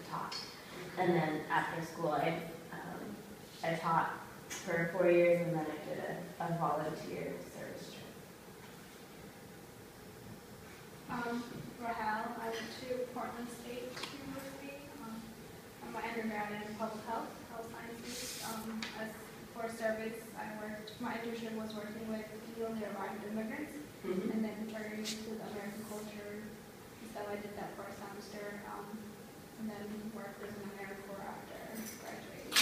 taught. And then after school, I taught for 4 years, and then I did a volunteer service trip. Rahel, I went to Portland State University. I'm my undergrad in public health sciences. For service, my internship was working with newly arrived immigrants, and then integrating into the American culture. So I did that for a semester, and then worked as an AmeriCorps after graduating.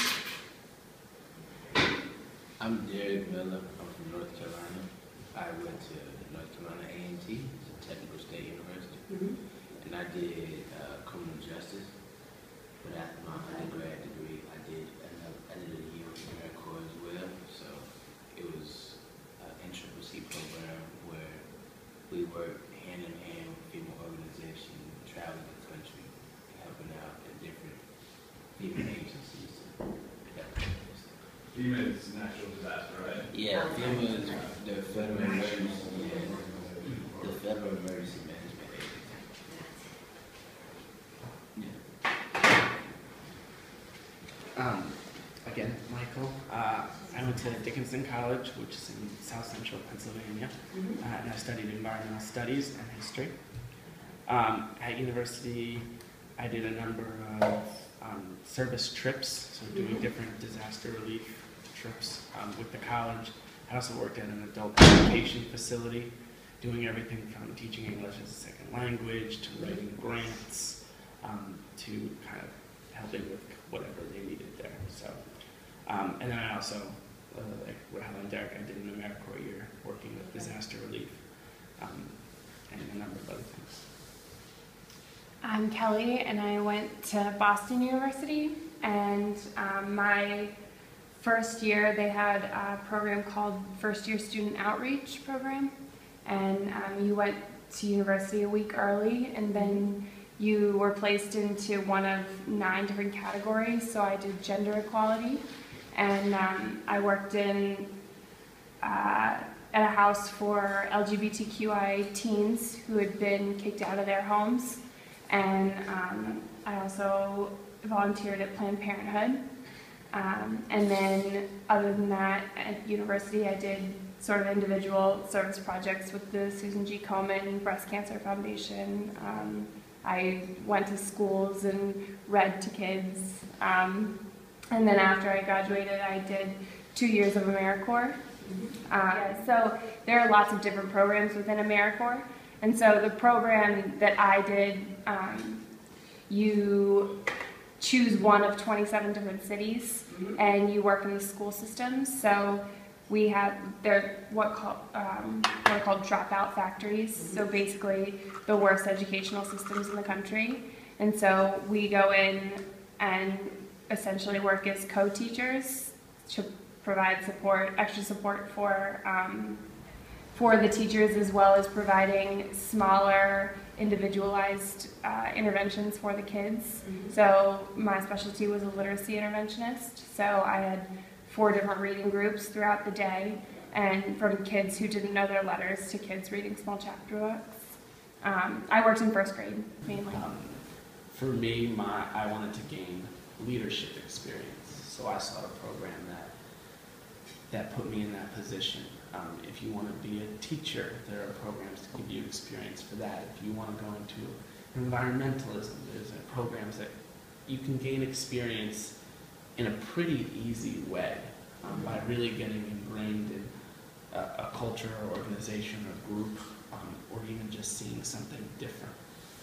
I'm Jared Miller. I'm from North Carolina. I went to North Carolina A&T, it's a technical state university, and I did criminal justice. But after my undergrad degree, I did a year with AmeriCorps as well. So it was an intramural program where we worked hand in hand with female organizations, traveling the country, helping out in different female agencies. FEMA is natural disaster, right? Yeah, FEMA is the Federal Emergency, the Federal Emergency Management Agency. Again, Michael. I went to Dickinson College, which is in South Central Pennsylvania, and I studied environmental studies and history. At university, I did a number of service trips, so doing different disaster relief trips with the college. I also worked at an adult education facility, doing everything from teaching English as a second language to writing grants to kind of helping with whatever they needed there. So, and then I also, like Rahel and Derek, I did an AmeriCorps year working with disaster relief and a number of other things. I'm Kelly, and I went to Boston University, and my first year they had a program called First Year Student Outreach Program, and you went to university a week early, and then you were placed into one of 9 different categories. So I did gender equality, and I worked in at a house for LGBTQI teens who had been kicked out of their homes. And I also volunteered at Planned Parenthood. And then other than that, at university, I did sort of individual service projects with the Susan G. Komen Breast Cancer Foundation. I went to schools and read to kids. And then after I graduated, I did 2 years of AmeriCorps. So there are lots of different programs within AmeriCorps. And so the program that I did, you choose one of 27 different cities, and you work in the school systems. So we have, they're what are called dropout factories. So basically the worst educational systems in the country. And so we go in and essentially work as co-teachers to provide support, extra support for the teachers, as well as providing smaller, individualized interventions for the kids. So my specialty was a literacy interventionist. So I had 4 different reading groups throughout the day, and from kids who didn't know their letters to kids reading small chapter books. I worked in first grade, mainly. For me, I wanted to gain leadership experience. So I sought a program that put me in that position. If you want to be a teacher, there are programs to give you experience for that. If you want to go into environmentalism, there's programs that you can gain experience in a pretty easy way by really getting ingrained in a culture or organization or group, or even just seeing something different.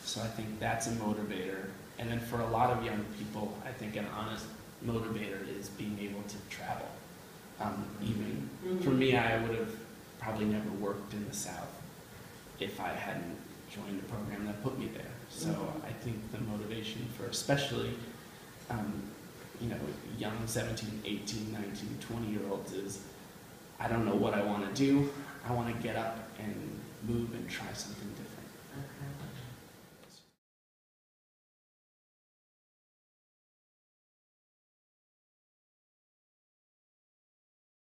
So I think that's a motivator. And then for a lot of young people, I think an honest motivator is being able to travel. Even for me, I would have probably never worked in the South if I hadn't joined a program that put me there. So I think the motivation for especially young 17, 18, 19, 20-year-olds is, I don't know what I want to do. I want to get up and move and try something different.